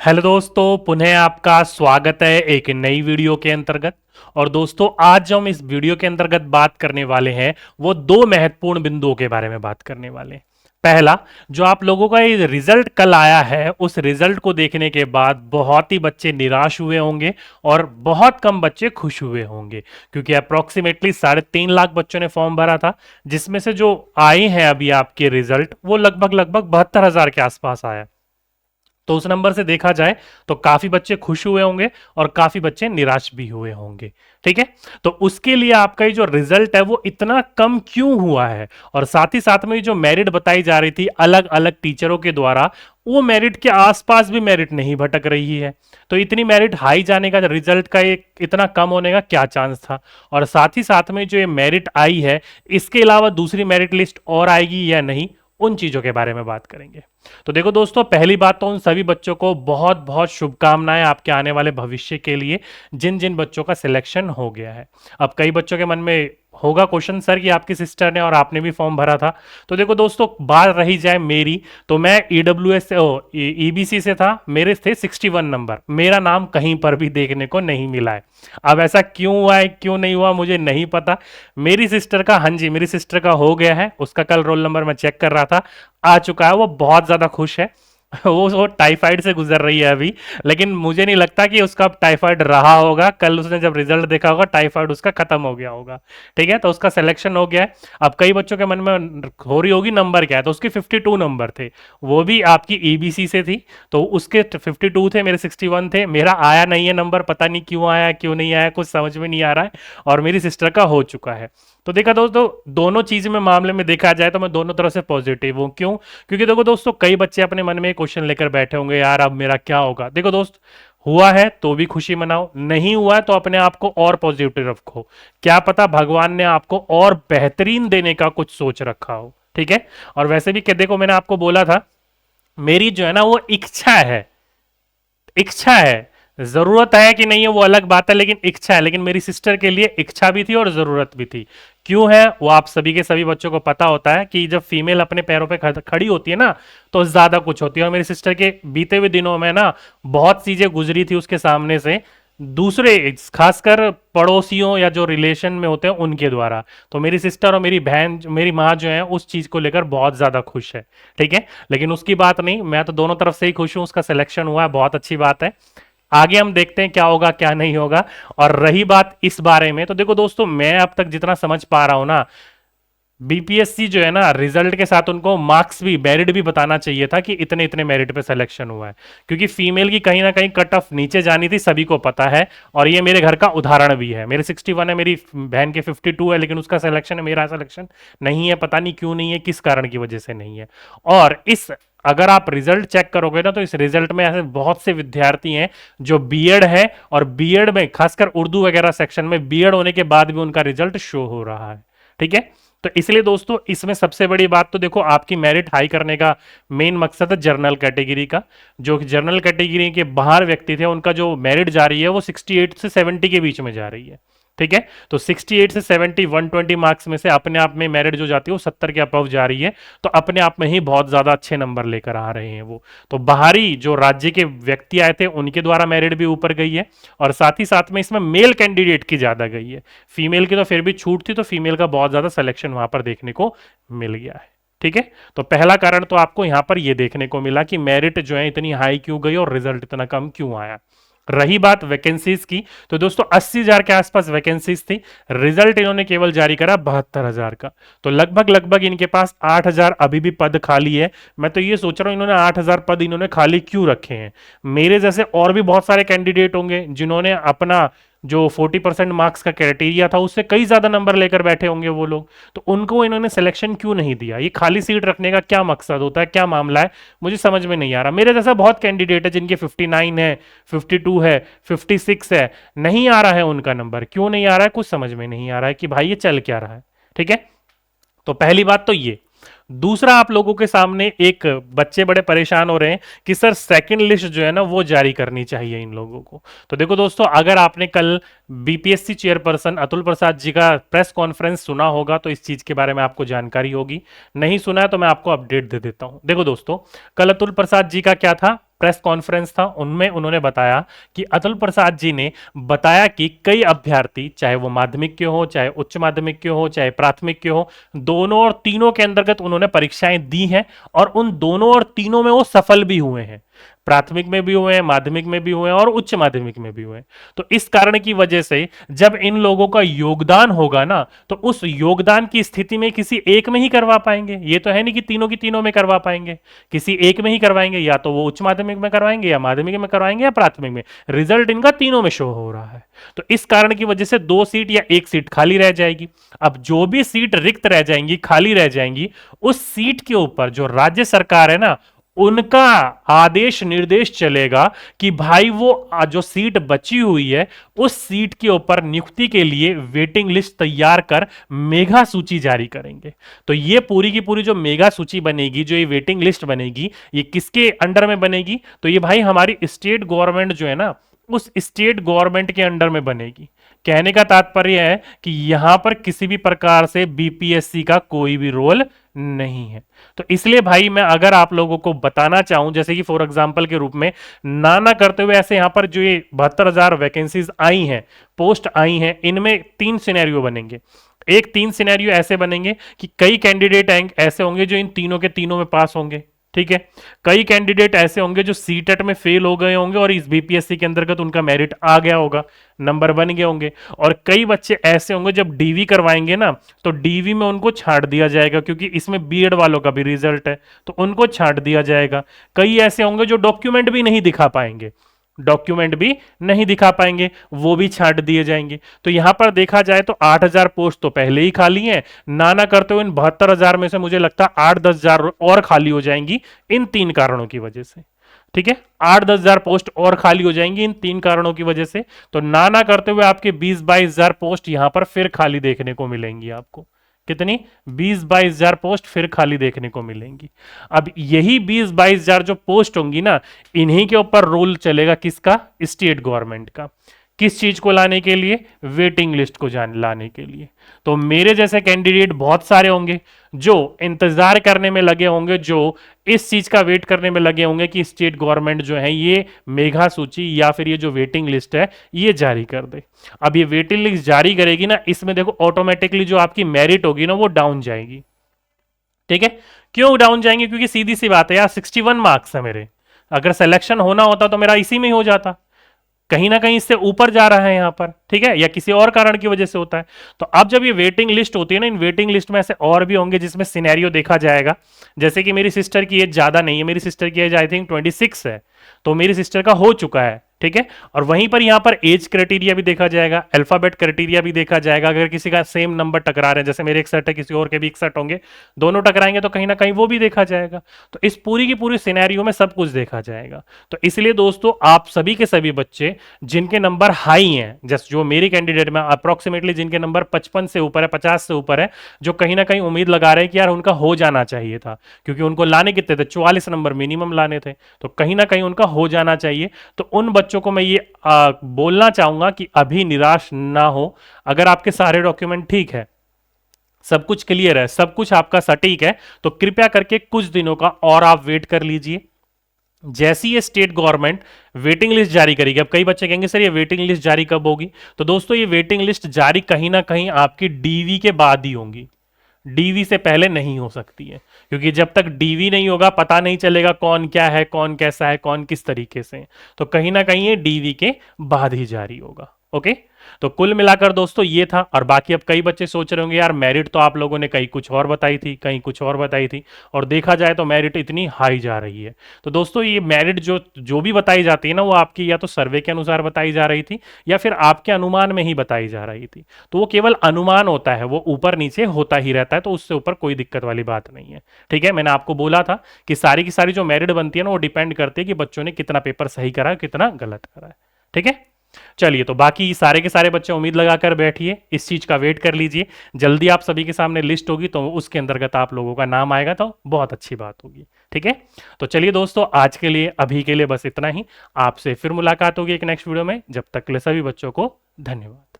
Hello दोस्तों, पुनः आपका स्वागत है एक नई वीडियो के अंतर्गत। और दोस्तों, आज जो हम इस वीडियो के अंतर्गत बात करने वाले हैं वो दो महत्वपूर्ण बिंदुओं के बारे में बात करने वाले हैं। पहला, जो आप लोगों का ये रिजल्ट कल आया है, उस रिजल्ट को देखने के बाद बहुत ही बच्चे निराश हुए होंगे और बहुत कम बच्चे खुश हुए होंगे, क्योंकि अप्रोक्सीमेटली 3.5 लाख बच्चों ने फॉर्म भरा था, जिसमें से जो आए हैं अभी आपके रिजल्ट वो लगभग लगभग 72,000 के आसपास आया। तो उस नंबर से देखा जाए तो काफी बच्चे खुश हुए होंगे और काफी बच्चे निराश भी हुए होंगे। ठीक है, तो उसके लिए आपका ये जो रिजल्ट है वो इतना कम क्यों हुआ है, और साथ ही साथ में जो मेरिट बताई जा रही थी अलग अलग टीचरों के द्वारा, वो मेरिट के आसपास भी मेरिट नहीं भटक रही है। तो इतनी मेरिट हाई जाने का, रिजल्ट का एक इतना कम होने का क्या चांस था, और साथ ही साथ में जो ये मेरिट आई है, इसके अलावा दूसरी मेरिट लिस्ट और आएगी या नहीं, उन चीजों के बारे में बात करेंगे। तो देखो दोस्तों, पहली बात तो उन सभी बच्चों को बहुत बहुत शुभकामनाएं आपके आने वाले भविष्य के लिए, जिन जिन बच्चों का सिलेक्शन हो गया है। अब कई बच्चों के मन में होगा क्वेश्चन, सर कि आपकी सिस्टर ने और आपने भी फॉर्म भरा था। तो देखो दोस्तों, बात रही जाए मेरी, तो मैं ईडब्ल्यूएस से ईबीसी से था, मेरे थे 61 नंबर, मेरा नाम कहीं पर भी देखने को नहीं मिला है। अब ऐसा क्यों हुआ है, क्यों नहीं हुआ, मुझे नहीं पता। मेरी सिस्टर का, हाँ जी, मेरी सिस्टर का हो गया है, उसका कल रोल नंबर मैं चेक कर रहा था, आ चुका है। वो बहुत ज्यादा खुश है। वो टाइफाइड से गुजर रही है अभी, लेकिन मुझे नहीं लगता कि उसका अब टाइफाइड रहा होगा। कल उसने जब रिजल्ट देखा होगा, टाइफाइड उसका खत्म हो गया होगा। ठीक है, तो उसका सिलेक्शन हो गया है। अब कई बच्चों के मन में हो रही होगी नंबर क्या है, तो उसके 52 नंबर थे, वो भी आपकी ईबीसी से थी, तो उसके 52 थे, मेरे 61 थे। मेरा आया नहीं है नंबर, पता नहीं क्यों आया क्यों नहीं आया, कुछ समझ में नहीं आ रहा है, और मेरी सिस्टर का हो चुका है। तो देखा दोस्तों, दोनों चीज में मामले में देखा जाए तो मैं दोनों तरह से पॉजिटिव हूं। क्यों? क्योंकि देखो दोस्तों, कई बच्चे अपने मन में क्वेश्चन लेकर बैठे होंगे, यार अब मेरा क्या होगा। देखो दोस्त, हुआ है तो भी खुशी मनाओ, नहीं हुआ है तो अपने आप को और पॉजिटिव रखो। क्या पता भगवान ने आपको और बेहतरीन देने का कुछ सोच रखा हो। ठीक है, और वैसे भी देखो, मैंने आपको बोला था, मेरी जो है ना वो इच्छा है, इच्छा है। जरूरत है कि नहीं है वो अलग बात है, लेकिन इच्छा है। लेकिन मेरी सिस्टर के लिए इच्छा भी थी और जरूरत भी थी। क्यों है वो आप सभी के सभी बच्चों को पता होता है कि जब फीमेल अपने पैरों पे खड़ी होती है ना, तो ज्यादा कुछ होती है। और मेरी सिस्टर के बीते हुए दिनों में ना बहुत चीजें गुजरी थी उसके सामने से, दूसरे खासकर पड़ोसियों या जो रिलेशन में होते हैं उनके द्वारा। तो मेरी सिस्टर और मेरी बहन, मेरी माँ जो है, उस चीज को लेकर बहुत ज्यादा खुश है। ठीक है, लेकिन उसकी बात नहीं, मैं तो दोनों तरफ से ही खुश हूं। उसका सिलेक्शन हुआ है, बहुत अच्छी बात है। आगे हम देखते हैं क्या होगा क्या नहीं होगा। और रही बात इस बारे में, तो देखो दोस्तों, मैं अब तक जितना समझ पा रहा हूं ना, बीपीएससी जो है ना, रिजल्ट के साथ उनको मार्क्स भी, मेरिट भी बताना चाहिए था कि इतने इतने मेरिट पे सिलेक्शन हुआ है। क्योंकि फीमेल की कहीं ना कहीं कट ऑफ नीचे जानी थी, सभी को पता है। और ये मेरे घर का उदाहरण भी है। मेरे 61 है, मेरी बहन के 52 है, लेकिन उसका सिलेक्शन है, मेरा सिलेक्शन नहीं है। पता नहीं क्यों नहीं है, किस कारण की वजह से नहीं है। और इस, अगर आप रिजल्ट चेक करोगे ना, तो इस रिजल्ट में ऐसे बहुत से विद्यार्थी हैं जो बीएड है, और बीएड में खासकर उर्दू वगैरह सेक्शन में बीएड होने के बाद भी उनका रिजल्ट शो हो रहा है। ठीक है, तो इसलिए दोस्तों, इसमें सबसे बड़ी बात तो देखो, आपकी मेरिट हाई करने का मेन मकसद है जनरल कैटेगरी का। जो जनरल कैटेगरी के बाहर व्यक्ति थे, उनका जो मेरिट जा रही है वो 68 से 70 के बीच में जा रही है। ठीक है, तो 68 से 70, 120 मार्क्स में से अपने आप में मेरिट जो जाती है वो 70 के अबव जा रही है। तो अपने आप में ही बहुत ज्यादा अच्छे नंबर लेकर आ रहे हैं वो। तो बाहरी जो राज्य के व्यक्ति आए थे उनके द्वारा मेरिट भी ऊपर गई है, और साथ ही साथ में इसमें मेल कैंडिडेट की ज्यादा गई है। फीमेल की तो फिर भी छूट थी, तो फीमेल का बहुत ज्यादा सिलेक्शन वहां पर देखने को मिल गया है। ठीक है, तो पहला कारण तो आपको यहां पर यह देखने को मिला कि मेरिट जो है इतनी हाई क्यों गई और रिजल्ट इतना कम क्यों आया। रही बात वैकेंसीज की, तो दोस्तों 80,000 के आसपास वैकेंसीज थी। रिजल्ट इन्होंने केवल जारी करा 72,000 का। तो लगभग लगभग इनके पास 8,000 अभी भी पद खाली है। मैं तो ये सोच रहा हूं, इन्होंने 8,000 पद इन्होंने खाली क्यों रखे हैं। मेरे जैसे और भी बहुत सारे कैंडिडेट होंगे जिन्होंने अपना जो 40% मार्क्स का क्राइटेरिया था उससे कई ज्यादा नंबर लेकर बैठे होंगे वो लोग। तो उनको इन्होंने सिलेक्शन क्यों नहीं दिया? ये खाली सीट रखने का क्या मकसद होता है, क्या मामला है, मुझे समझ में नहीं आ रहा। मेरे जैसा बहुत कैंडिडेट है जिनके 59 है, 52 है, 56 है, नहीं आ रहा है उनका नंबर। क्यों नहीं आ रहा है, कुछ समझ में नहीं आ रहा है कि भाई ये चल क्या रहा है। ठीक है, तो पहली बात तो ये। दूसरा, आप लोगों के सामने एक, बच्चे बड़े परेशान हो रहे हैं कि सर सेकंड लिस्ट जो है ना वो जारी करनी चाहिए इन लोगों को। तो देखो दोस्तों, अगर आपने कल बीपीएससी चेयरपर्सन अतुल प्रसाद जी का प्रेस कॉन्फ्रेंस सुना होगा तो इस चीज के बारे में आपको जानकारी होगी। नहीं सुना है तो मैं आपको अपडेट दे देता हूं। देखो दोस्तों, कल अतुल प्रसाद जी का क्या था, प्रेस कॉन्फ्रेंस था, उनमें उन्होंने बताया कि अतुल प्रसाद जी ने बताया कि कई अभ्यर्थी, चाहे वो माध्यमिक के हो, चाहे उच्च माध्यमिक के हो, चाहे प्राथमिक के हो, दोनों और तीनों के अंतर्गत उन्होंने परीक्षाएं दी हैं और उन दोनों और तीनों में वो सफल भी हुए हैं। प्राथमिक में भी हुए हैं, माध्यमिक में भी हुए हैं और उच्च माध्यमिक में भी हुए हैं। तो इस कारण की वजह से जब इन लोगों का योगदान होगा ना, तो उस योगदान की स्थिति में किसी एक में ही करवा पाएंगे। ये तो है नहीं कि तीनों की तीनों में करवा पाएंगे, किसी एक में ही करवाएंगे, या तो वो उच्च माध्यमिक में करवाएंगे या माध्यमिक में करवाएंगे या प्राथमिक में। रिजल्ट इनका तीनों में शो हो रहा है। तो इस कारण की वजह से 2 सीट या 1 सीट खाली रह जाएगी। अब जो भी सीट रिक्त रह जाएंगी, खाली रह जाएंगी, उस सीट के ऊपर जो राज्य सरकार है ना, उनका आदेश निर्देश चलेगा कि भाई वो जो सीट बची हुई है, उस सीट के ऊपर नियुक्ति के लिए वेटिंग लिस्ट तैयार कर मेगा सूची जारी करेंगे। तो ये पूरी की पूरी जो मेगा सूची बनेगी, जो ये वेटिंग लिस्ट बनेगी, ये किसके अंडर में बनेगी? तो ये भाई हमारी स्टेट गवर्नमेंट जो है ना, उस स्टेट गवर्नमेंट के अंडर में बनेगी। कहने का तात्पर्य है कि यहां पर किसी भी प्रकार से बीपीएससी का कोई भी रोल नहीं है। तो इसलिए भाई मैं अगर आप लोगों को बताना चाहूं, जैसे कि फॉर एग्जांपल के रूप में ना करते हुए, ऐसे यहां पर जो ये 72,000 वैकेंसीज आई हैं, पोस्ट आई हैं, इनमें 3 सिनेरियो बनेंगे। एक 3 सिनेरियो ऐसे बनेंगे कि कई कैंडिडेट ऐसे होंगे जो इन तीनों के तीनों में पास होंगे, ठीक है। कई कैंडिडेट ऐसे होंगे जो सीटेट में फेल हो गए होंगे और इस बीपीएससी के अंतर्गत उनका मेरिट आ गया होगा, नंबर बन गए होंगे। और कई बच्चे ऐसे होंगे जब डीवी करवाएंगे ना, तो डीवी में उनको छांट दिया जाएगा, क्योंकि इसमें बीएड वालों का भी रिजल्ट है, तो उनको छांट दिया जाएगा। कई ऐसे होंगे जो डॉक्यूमेंट भी नहीं दिखा पाएंगे, वो भी छांट दिए जाएंगे। तो यहां पर देखा जाए तो 8,000 पोस्ट तो पहले ही खाली हैं, ना करते हुए इन 72,000 में से मुझे लगता है 8-10,000 और खाली हो जाएंगी इन 3 कारणों की वजह से, ठीक है। 8-10,000 पोस्ट और खाली हो जाएंगी इन 3 कारणों की वजह से। तो ना करते हुए आपके 20-22,000 पोस्ट यहां पर फिर खाली देखने को मिलेंगी आपको। कितनी? 20-22,000 पोस्ट फिर खाली देखने को मिलेंगी। अब यही 20-22,000 जो पोस्ट होंगी ना, इन्हीं के ऊपर रोल चलेगा किसका? स्टेट गवर्नमेंट का। किस चीज को लाने के लिए? वेटिंग लिस्ट को लाने के लिए। तो मेरे जैसे कैंडिडेट बहुत सारे होंगे जो इंतजार करने में लगे होंगे, जो इस चीज का वेट करने में लगे होंगे कि स्टेट गवर्नमेंट जो है ये मेघा सूची या फिर ये जो वेटिंग लिस्ट है ये जारी कर दे। अब ये वेटिंग लिस्ट जारी करेगी ना, इसमें देखो ऑटोमेटिकली जो आपकी मेरिट होगी ना वो डाउन जाएगी, ठीक है। क्यों डाउन जाएंगे? क्योंकि सीधी सी बात है यार, 61 मार्क्स है मेरे, अगर सिलेक्शन होना होता तो मेरा इसी में ही हो जाता, कहीं ना कहीं इससे ऊपर जा रहा है यहां पर, ठीक है, या किसी और कारण की वजह से होता है। तो अब जब ये वेटिंग लिस्ट होती है ना, इन वेटिंग लिस्ट में ऐसे और भी होंगे जिसमें सिनेरियो देखा जाएगा। जैसे कि मेरी सिस्टर की एज ज्यादा नहीं है, मेरी सिस्टर की एज आई थिंक 26 है, तो मेरी सिस्टर का हो चुका है, ठीक है। और वहीं पर यहां पर एज क्राइटेरिया भी देखा जाएगा, अल्फाबेट क्राइटेरिया भी देखा जाएगा। अगर किसी का सेम नंबर टकरा रहे हैं, जैसे मेरे 61 है, किसी और के भी 61 होंगे, दोनों टकराएंगे तो कहीं ना कहीं वो भी देखा जाएगा। तो इस पूरी की पूरी सिनेरियो में सब कुछ देखा जाएगा। तो इसलिए दोस्तों आप सभी के सभी बच्चे जिनके नंबर हाई हैं, जैसे जो मेरी कैंडिडेट में अप्रोक्सीमेटली जिनके नंबर 55 से ऊपर है, 50 से ऊपर है, जो कहीं ना कहीं उम्मीद लगा रहे हैं कि यार उनका हो जाना चाहिए था, क्योंकि उनको लाने कितने थे? 44 नंबर मिनिमम लाने थे, तो कहीं ना कहीं उनका हो जाना चाहिए। तो उन बच्चों को मैं ये बोलना चाहूंगा कि अभी निराश ना हो। अगर आपके सारे डॉक्यूमेंट ठीक है, सब कुछ क्लियर है, सब कुछ आपका सटीक है, तो कृपया करके कुछ दिनों का और आप वेट कर लीजिए। जैसी ये स्टेट गवर्नमेंट वेटिंग लिस्ट जारी करेगी, अब कई बच्चे कहेंगे सर ये वेटिंग लिस्ट जारी कब होगी? तो दोस्तों ये वेटिंग लिस्ट जारी कहीं ना कहीं आपकी डीवी के बाद ही होगी, डीवी से पहले नहीं हो सकती है, क्योंकि जब तक डीवी नहीं होगा पता नहीं चलेगा कौन क्या है, कौन कैसा है, कौन किस तरीके से। तो कहीं ना कहीं ये डीवी के बाद ही जारी होगा। ओके, तो कुल मिलाकर दोस्तों ये था। और बाकी अब कई बच्चे सोच रहे होंगे यार मेरिट तो आप लोगों ने कहीं कुछ और बताई थी, कहीं कुछ और बताई थी, और देखा जाए तो मेरिट इतनी हाई जा रही है। तो दोस्तों ये मेरिट जो जो भी बताई जाती है ना, वो आपकी या तो सर्वे के अनुसार बताई जा रही थी या फिर आपके अनुमान में ही बताई जा रही थी। तो वो केवल अनुमान होता है, वो ऊपर नीचे होता ही रहता है, तो उससे ऊपर कोई दिक्कत वाली बात नहीं है, ठीक है। मैंने आपको बोला था कि सारी की सारी जो मेरिट बनती है ना, वो डिपेंड करती है कि बच्चों ने कितना पेपर सही करा है, कितना गलत करा है, ठीक है। चलिए, तो बाकी सारे के सारे बच्चे उम्मीद लगाकर बैठिए, इस चीज का वेट कर लीजिए। जल्दी आप सभी के सामने लिस्ट होगी तो उसके अंतर्गत आप लोगों का नाम आएगा, तो बहुत अच्छी बात होगी, ठीक है। तो चलिए दोस्तों, आज के लिए अभी के लिए बस इतना ही। आपसे फिर मुलाकात होगी एक नेक्स्ट वीडियो में। जब तक के लिए सभी बच्चों को धन्यवाद।